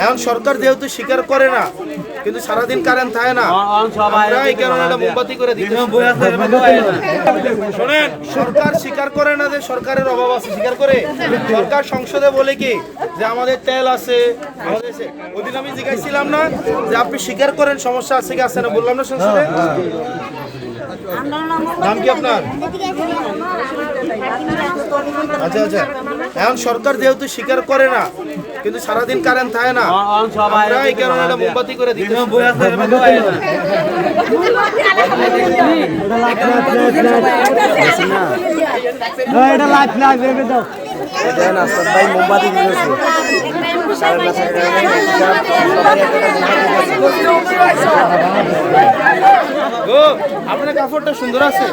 এখন সরকার যেহেতু স্বীকার করে না, কিন্তু সারাদিন কারেন্ট থাকে না, আমরা এই কারণে একটা মোমবাতি করে দিতে। শোনেন, সরকার স্বীকার করে না যে সরকারের অভাব আছে, স্বীকার করে। সরকার সংসদে বলে কি যে আমাদের তেল আছে, আমাদের ওই দিন আমি জিজ্ঞাসছিলাম না যে আপনি স্বীকার করেন সমস্যা আছে কি আছে না, বললাম না সংসদে। নাম কি আপনার? আচ্ছা আচ্ছা, এখন সরকার যেহেতু স্বীকার করে না, কিন্তু সারাদিন কারেন্ট থাকে না, আমরা এই কারণে একটা মোমবাতি করে দিতে। মোমবাতি আপনার কাপড়টা সুন্দর আছে।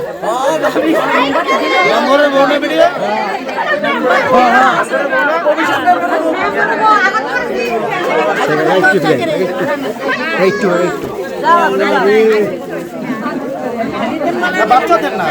বাচ্চাদের না,